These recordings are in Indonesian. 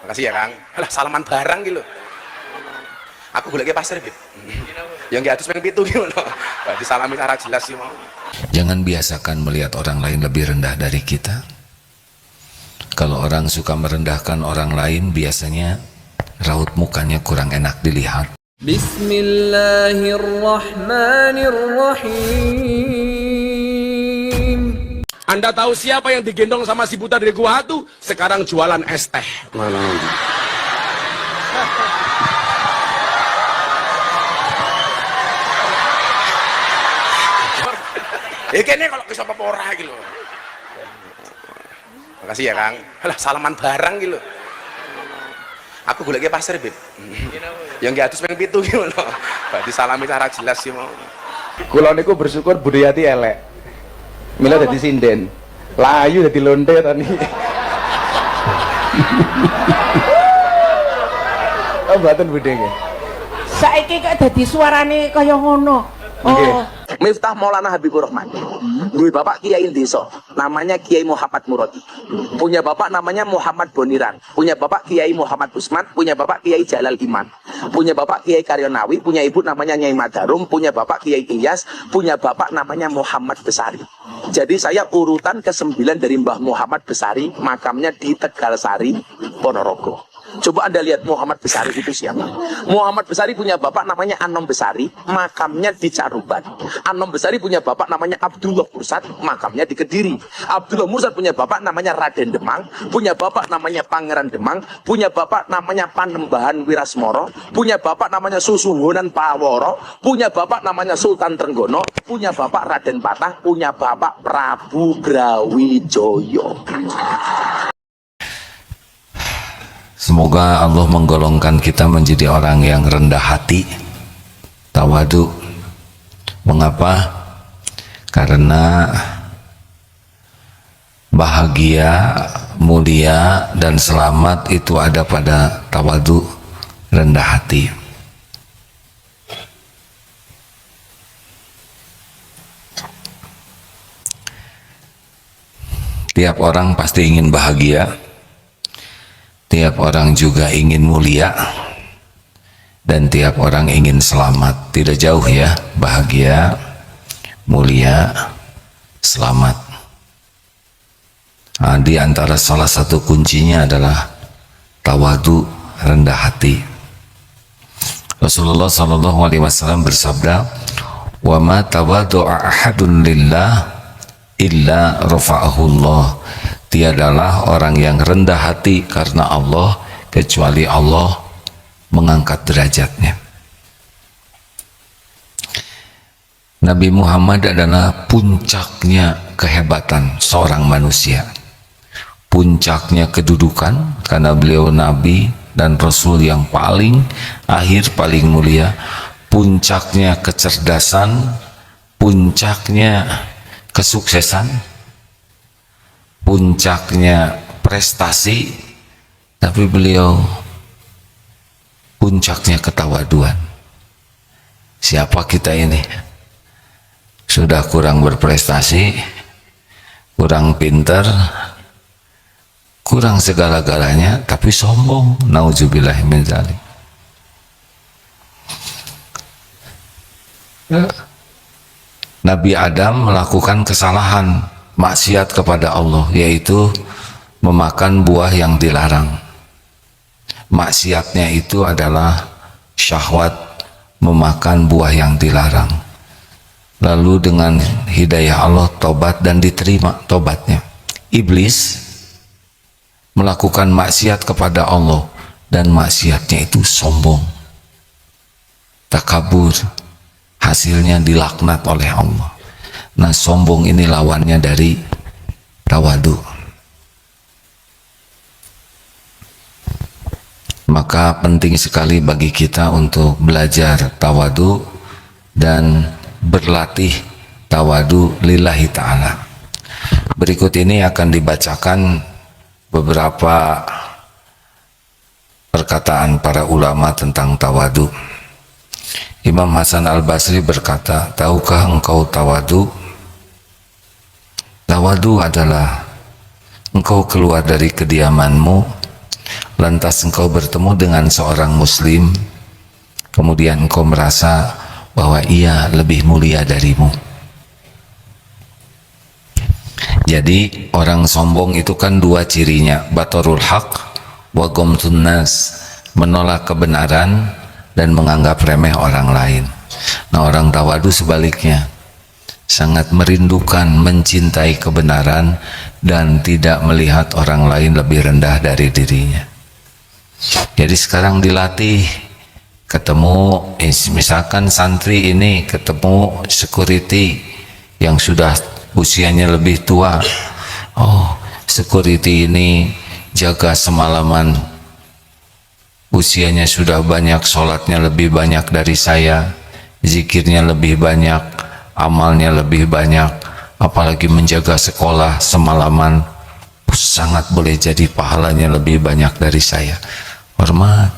Makasih ya Kang. Alah salaman barang gitu. Aku golek pasir Bib. Yang nggak atus pengen pitu gitu loh. Disalami secara jelas sih mau. Jangan biasakan melihat orang lain lebih rendah dari kita. Kalau orang suka merendahkan orang lain, biasanya raut mukanya kurang enak dilihat. Bismillahirrahmanirrahim. Anda tahu siapa yang digendong sama si buta dari gua itu? Sekarang jualan es teh. Mana? Kayaknya kalau kisah apa ora gitu. Makasih ya Kang. Alah salaman barang gitu. Aku golek pasir Bib. Yang nggak atus pengen pitu gitu loh. Disalami secara jelas sih mau. Kula niku bersyukur budayati elek. Mila dadi sinden. Layu dadi lonte tani. Oh mboten budhe nggih. Saiki kok dadi suarane kaya ngono. Oh. Miftah Maulana Habibur Rahman. Duwe bapak kiai desa, namanya Kiai Muhammad Muradi. Punya bapak namanya Muhammad Boniran. Punya bapak Kiai Muhammad Usman, punya bapak Kiai Jalal Iman. Punya bapak Kiai Karyonawi, punya ibu namanya Nyai Madarum, punya bapak Kiai Ilyas, punya bapak namanya Muhammad Besari. Jadi saya urutan ke-9 dari Mbah Muhammad Besari, makamnya di Tegalsari, Ponorogo. Coba Anda lihat Muhammad Besari itu siapa? Muhammad Besari punya bapak namanya Anom Besari, makamnya di Caruban. Anom Besari punya bapak namanya Abdullah Mursad, makamnya di Kediri. Abdullah Mursad punya bapak namanya Raden Demang, punya bapak namanya Pangeran Demang, punya bapak namanya Panembahan Wirasmoro, punya bapak namanya Susuhunan Paworo, punya bapak namanya Sultan Trenggono, punya bapak Raden Patah, punya bapak Prabu Brawijaya. Semoga Allah menggolongkan kita menjadi orang yang rendah hati, tawadu. Mengapa? Karena bahagia, mulia, dan selamat itu ada pada tawadu, rendah hati. Tiap orang pasti ingin bahagia. Tiap orang juga ingin mulia, dan tiap orang ingin selamat. Tidak jauh ya, bahagia, mulia, selamat. Nah, di antara salah satu kuncinya adalah tawadu, rendah hati. Rasulullah SAW bersabda, "Wa ma tawadu'a ahadun lillah illa rafa'ahu Allah." Tiadalah orang yang rendah hati karena Allah kecuali Allah mengangkat derajatnya. Nabi Muhammad adalah puncaknya kehebatan seorang manusia, puncaknya kedudukan karena beliau Nabi dan Rasul yang paling akhir, paling mulia, puncaknya kecerdasan, puncaknya kesuksesan, puncaknya prestasi, tapi beliau puncaknya ketawaduan. Siapa kita ini? Sudah kurang berprestasi, kurang pinter, kurang segala-galanya, tapi sombong. Nauzubillah min dzalik. Nabi Adam melakukan kesalahan, maksiat kepada Allah, yaitu memakan buah yang dilarang. Maksiatnya itu adalah syahwat, memakan buah yang dilarang. Lalu dengan hidayah Allah tobat dan diterima tobatnya. Iblis melakukan maksiat kepada Allah dan maksiatnya itu sombong, takabur, hasilnya dilaknat oleh Allah. Nah, sombong ini lawannya dari tawadu. Maka penting sekali bagi kita untuk belajar tawadu dan berlatih tawadu lillahi ta'ala. Berikut ini akan dibacakan beberapa perkataan para ulama tentang tawadu. Imam Hasan Al-Basri berkata, "Tahukah engkau tawadu? Tawadu adalah engkau keluar dari kediamanmu, lantas engkau bertemu dengan seorang muslim, kemudian engkau merasa bahwa ia lebih mulia darimu. Jadi orang sombong itu kan dua cirinya, batarul haq wa ghamtun nas, menolak kebenaran dan menganggap remeh orang lain. Nah, orang tawadu sebaliknya, sangat merindukan, mencintai kebenaran dan tidak melihat orang lain lebih rendah dari dirinya. Jadi sekarang dilatih, ketemu misalkan santri ini ketemu security yang sudah usianya lebih tua, oh security ini jaga semalaman, usianya sudah banyak, sholatnya lebih banyak dari saya, zikirnya lebih banyak, amalnya lebih banyak, apalagi menjaga sekolah semalaman, sangat boleh jadi pahalanya lebih banyak dari saya. Hormat.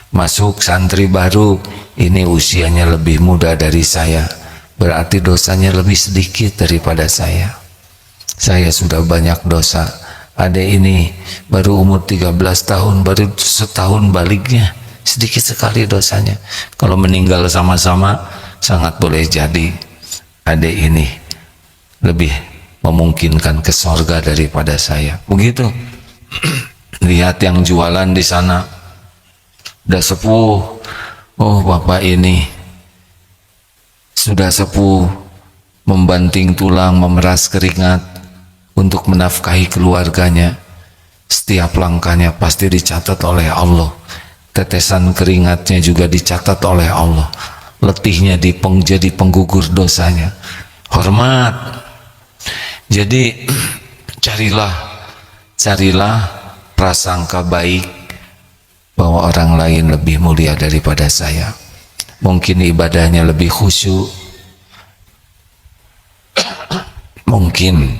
Masuk santri baru, ini usianya lebih muda dari saya, berarti dosanya lebih sedikit daripada saya. Saya sudah banyak dosa. Adek ini baru umur 13 tahun, baru setahun baliknya, sedikit sekali dosanya. Kalau meninggal sama-sama, sangat boleh jadi adek ini lebih memungkinkan ke sorga daripada saya. Begitu. Lihat yang jualan di sana, udah sepuh, oh bapak ini sudah sepuh, membanting tulang, memeras keringat untuk menafkahi keluarganya. Setiap langkahnya pasti dicatat oleh Allah, tetesan keringatnya juga dicatat oleh Allah, letihnya jadi penggugur dosanya. Hormat. Jadi carilah prasangka baik bahwa orang lain lebih mulia daripada saya. Mungkin ibadahnya lebih khusyuk, mungkin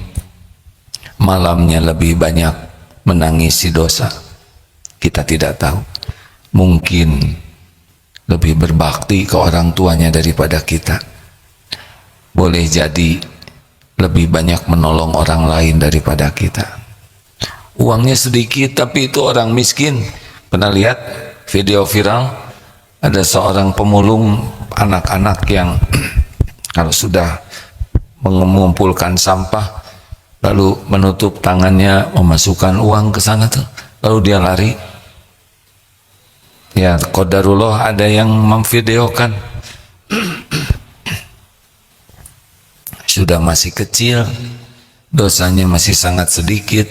malamnya lebih banyak menangisi dosa, kita tidak tahu. Mungkin lebih berbakti ke orang tuanya daripada kita, boleh jadi lebih banyak menolong orang lain daripada kita. Uangnya sedikit tapi itu orang miskin. Pernah lihat video viral, ada seorang pemulung anak-anak yang kalau sudah mengumpulkan sampah lalu menutup tangannya memasukkan uang ke sana tuh, lalu dia lari. Ya qadarullah ada yang memvideokan. Sudah masih kecil, dosanya masih sangat sedikit,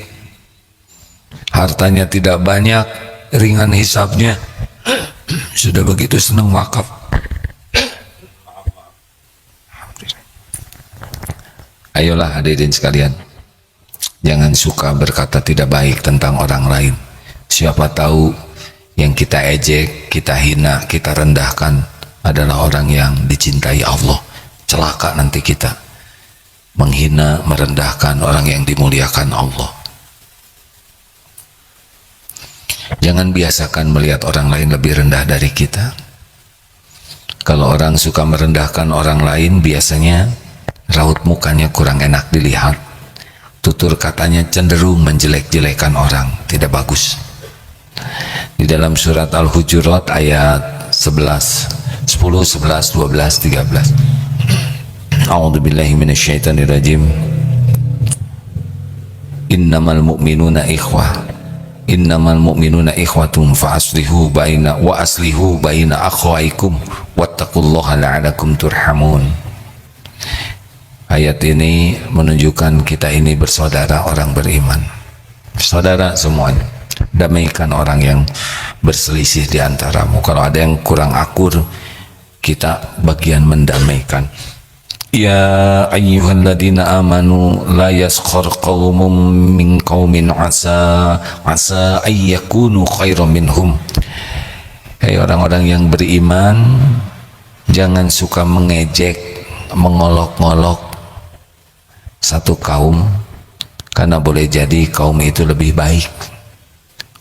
hartanya tidak banyak, ringan hisabnya, sudah begitu senang wakaf. Ayolah hadirin sekalian, jangan suka berkata tidak baik tentang orang lain. Siapa tahu yang kita ejek, kita hina, kita rendahkan adalah orang yang dicintai Allah. Celaka nanti kita menghina, merendahkan orang yang dimuliakan Allah. Jangan biasakan melihat orang lain lebih rendah dari kita. Kalau orang suka merendahkan orang lain, biasanya raut mukanya kurang enak dilihat, tutur katanya cenderung menjelek-jelekan orang, tidak bagus. Di dalam surat Al-Hujurat ayat 11, 10, 11, 12, 13. A'udzubillahi minasyaitonirrajim. Innamal mu'minuna ikhwah. Innamal mu'minuna ikhwatum fa aslihu baina akhwaikum wattaqullaha la'alakum turhamun. Ayat ini menunjukkan kita ini bersaudara orang beriman. Saudara semuanya. Damaikan orang yang berselisih di antaramu. Kalau ada yang kurang akur, kita bagian mendamaikan. Ya ayyuhalladzina amanu la yaskhar qaumun min qaumin asa ayyakunu khairan minhum. Hai orang-orang yang beriman, jangan suka mengejek, mengolok-ngolok satu kaum, karena boleh jadi kaum itu lebih baik.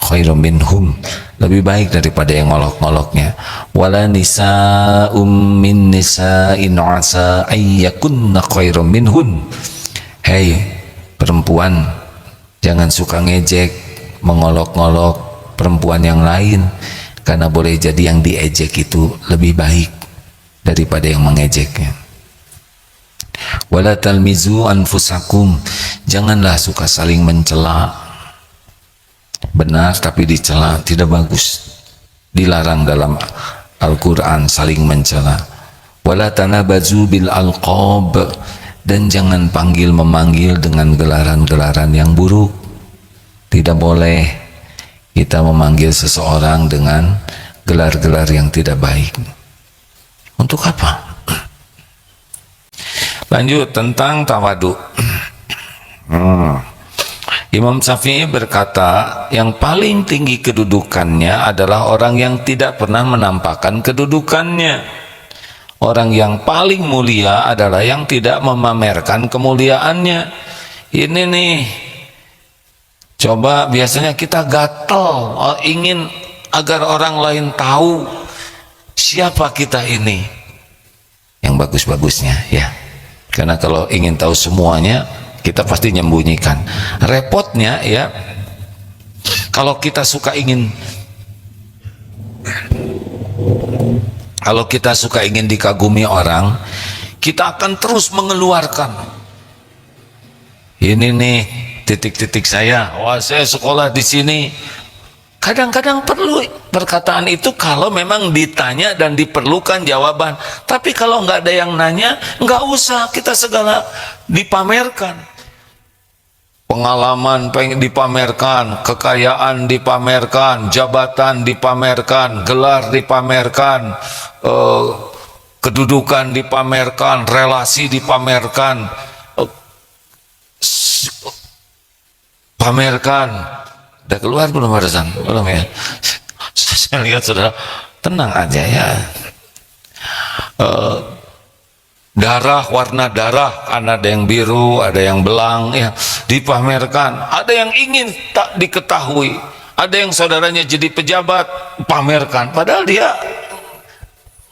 Khairan minhum, lebih baik daripada yang ngolok-ngoloknya. Wala nisa'um min nisa'in asa ayyakunna khairan minhun. Hei perempuan, jangan suka ngejek, mengolok-ngolok perempuan yang lain, karena boleh jadi yang diejek itu lebih baik daripada yang mengejeknya. Wala talmizu anfusakum, janganlah suka saling mencela. Benar tapi dicela tidak bagus, dilarang dalam Al-Quran saling mencela. Wala tanabazu bil alqab, dan jangan memanggil dengan gelaran-gelaran yang buruk. Tidak boleh kita memanggil seseorang dengan gelar-gelar yang tidak baik. Untuk apa? Lanjut tentang tawadu. Imam Syafi'i berkata, yang paling tinggi kedudukannya adalah orang yang tidak pernah menampakkan kedudukannya. Orang yang paling mulia adalah yang tidak memamerkan kemuliaannya. Ini nih, coba biasanya kita gatel, ingin agar orang lain tahu siapa kita ini. Yang bagus-bagusnya ya. Karena kalau ingin tahu semuanya, kita pasti menyembunyikan. Repotnya ya, kalau kita suka ingin dikagumi orang, kita akan terus mengeluarkan. Ini nih titik-titik saya. Wah, saya sekolah di sini. Kadang-kadang perlu perkataan itu kalau memang ditanya dan diperlukan jawaban. Tapi kalau nggak ada yang nanya, nggak usah kita segala dipamerkan. Pengalaman pengen dipamerkan, kekayaan dipamerkan, jabatan dipamerkan, gelar dipamerkan, kedudukan dipamerkan, relasi dipamerkan, pamerkan. Udah keluar belum barusan? Belum ya? Saya lihat saudara, tenang aja ya. Darah, warna darah, ada yang biru, ada yang belang, ya dipamerkan. Ada yang ingin tak diketahui. Ada yang saudaranya jadi pejabat, pamerkan. Padahal dia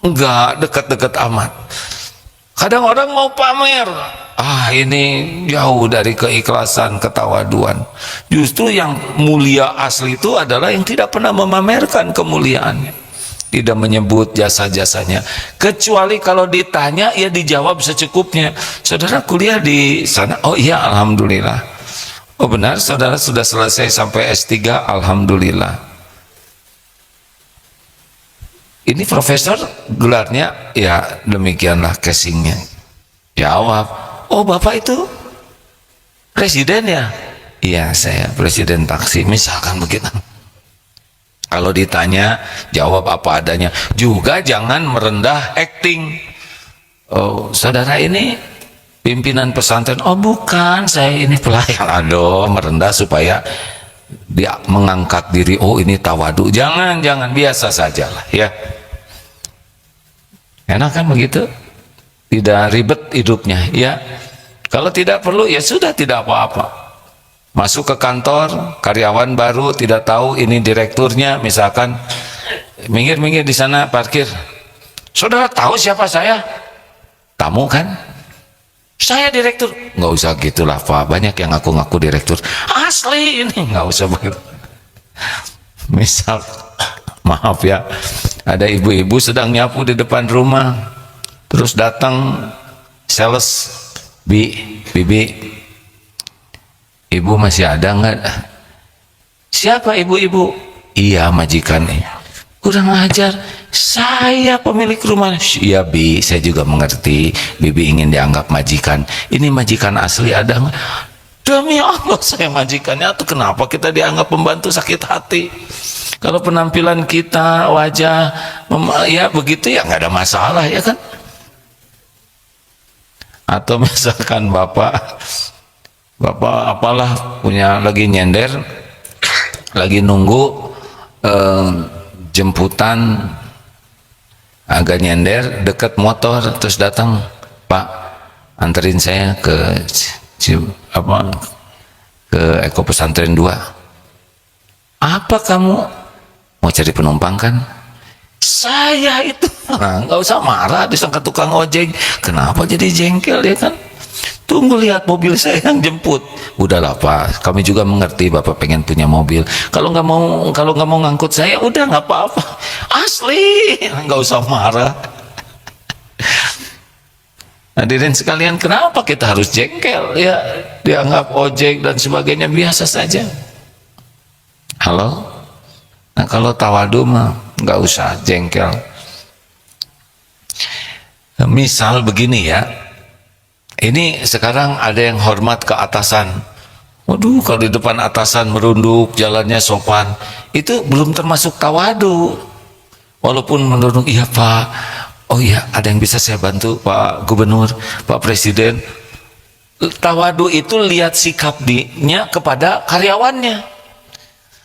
enggak dekat-dekat amat. Kadang orang mau pamer, ini jauh dari keikhlasan, ketawaduan. Justru yang mulia asli itu adalah yang tidak pernah memamerkan kemuliaannya, tidak menyebut jasa-jasanya, kecuali kalau ditanya ya dijawab secukupnya. Saudara kuliah di sana? Oh iya, alhamdulillah. Oh benar, saudara sudah selesai sampai S3? Alhamdulillah. Ini profesor gelarnya? Ya demikianlah casingnya. Jawab, oh bapak itu presiden ya? Iya, saya presiden taksi, misalkan begitu. Kalau ditanya, jawab apa adanya. Juga jangan merendah acting. Oh saudara ini pimpinan pesantren? Oh bukan, saya ini pelayan. Aduh, merendah supaya dia mengangkat diri. Oh ini tawadu. Jangan biasa sajalah ya. Enak kan begitu? Tidak ribet hidupnya ya. Kalau tidak perlu ya sudah, tidak apa-apa. Masuk ke kantor, karyawan baru tidak tahu ini direkturnya, misalkan minggir di sana parkir. Saudara tahu siapa saya? Tamu kan? Saya direktur. Nggak usah gitulah Pak, banyak yang ngaku-ngaku direktur. Asli ini nggak usah begitu. Misal, maaf ya, ada ibu-ibu sedang nyapu di depan rumah, terus datang sales, bibi, ibu masih ada nggak? Siapa ibu-ibu? Iya majikan nih. Kurang ajar, saya pemilik rumah. Iya bi, saya juga mengerti bibi ingin dianggap majikan. Ini majikan asli ada nggak? Demi Allah saya majikannya. Tuh kenapa kita dianggap pembantu sakit hati? Kalau penampilan kita, wajah, ya begitu ya nggak ada masalah ya kan? Atau misalkan bapak apalah punya lagi nyender, lagi nunggu jemputan, agak nyender deket motor, terus datang, Pak anterin saya ke Eko Pesantren 2. Apa kamu mau cari penumpang kan? Saya itu nggak usah marah, disangka tukang ojek. Kenapa jadi jengkel ya kan? Tunggu lihat mobil saya yang jemput. Udahlah Pak, kami juga mengerti Bapak pengen punya mobil. Kalau nggak mau ngangkut saya, udah nggak apa-apa. Asli, nggak usah marah. Hadirin sekalian, kenapa kita harus jengkel? Ya, dianggap ojek dan sebagainya biasa saja. Halo? Nah, kalau tawadu mah nggak usah jengkel. Misal begini ya, ini sekarang ada yang hormat ke atasan. Waduh, kalau di depan atasan merunduk, jalannya sopan, itu belum termasuk tawadu. Walaupun merunduk, iya Pak, oh iya ada yang bisa saya bantu Pak Gubernur, Pak Presiden. Tawadu itu lihat sikap dia kepada karyawannya.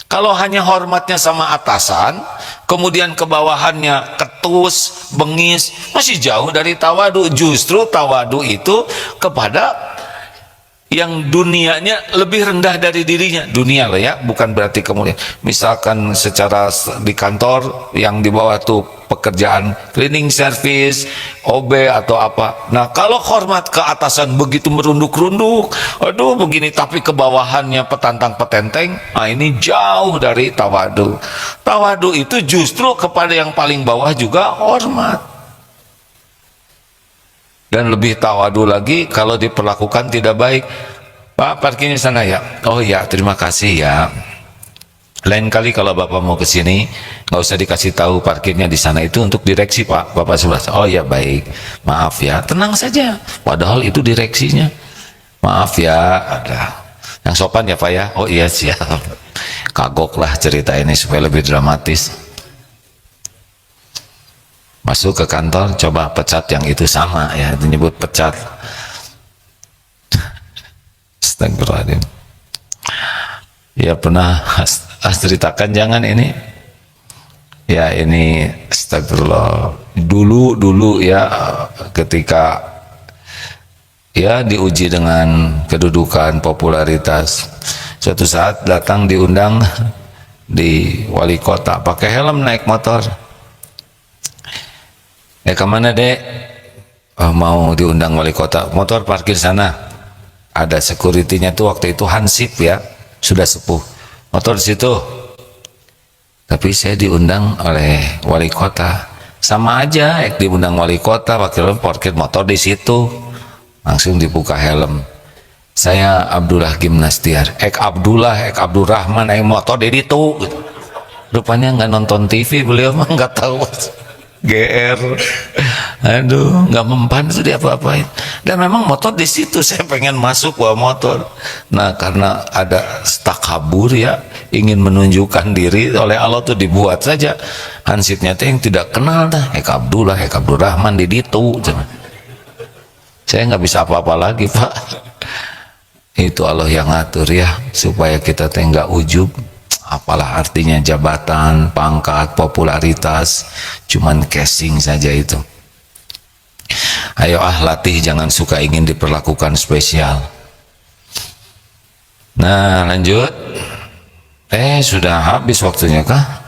Kalau hanya hormatnya sama atasan, kemudian ke bawahannya ketus, bengis, masih jauh dari tawadu. Justru tawadu itu kepada yang dunianya lebih rendah dari dirinya. Dunia lah ya, bukan berarti kemudian misalkan secara di kantor yang di bawah tuh pekerjaan cleaning service, OB atau apa. Nah, kalau hormat ke atasan begitu merunduk-runduk, aduh begini, tapi ke bawahannya petantang-petenteng, nah ini jauh dari tawadu. Tawadu itu justru kepada yang paling bawah juga hormat. Dan lebih tawadu lagi kalau diperlakukan tidak baik. Pak, parkirnya sana ya. Oh ya, terima kasih ya. Lain kali kalau Bapak mau ke sini, nggak usah dikasih tahu parkirnya di sana, itu untuk direksi Pak. Bapak sebelah. Oh ya baik, maaf ya. Tenang saja. Padahal itu direksinya. Maaf ya, ada. Yang sopan ya Pak ya. Oh iya siap. Kagoklah cerita ini supaya lebih dramatis. Masuk ke kantor, coba pecat yang itu sama ya, disebut pecat. Astagfirullahaladzim. Ya pernah ceritakan jangan ini. Ya ini astagfirullah. Dulu ya ketika ya diuji dengan kedudukan popularitas. Suatu saat datang diundang di wali kota, pakai helm naik motor. Kemana dek? Oh, mau diundang wali kota. Motor parkir sana. Ada security-nya tuh waktu itu Hansip ya, sudah sepuh. Motor di situ. Tapi saya diundang oleh wali kota. Sama aja, diundang wali kota, parkir motor di situ. Langsung dibuka helm. Saya Abdullah Gimnastiar. Abdurrahman, motor di itu. Rupanya nggak nonton TV, beliau mah nggak tahu. GR, aduh nggak mempan itu dia apa-apain. Dan memang motor di situ, saya pengen masuk bawa motor. Nah karena ada takabur ya, ingin menunjukkan diri oleh Allah tuh dibuat saja hansipnya tuh yang tidak kenal dah, Abdurrahman di ditu. Saya nggak bisa apa-apa lagi Pak. Itu Allah yang ngatur ya, supaya kita tuh nggak ujub. Apalah artinya jabatan, pangkat, popularitas, cuman casing saja itu. Ayo latih, jangan suka ingin diperlakukan spesial. Nah lanjut. Sudah habis waktunya kah?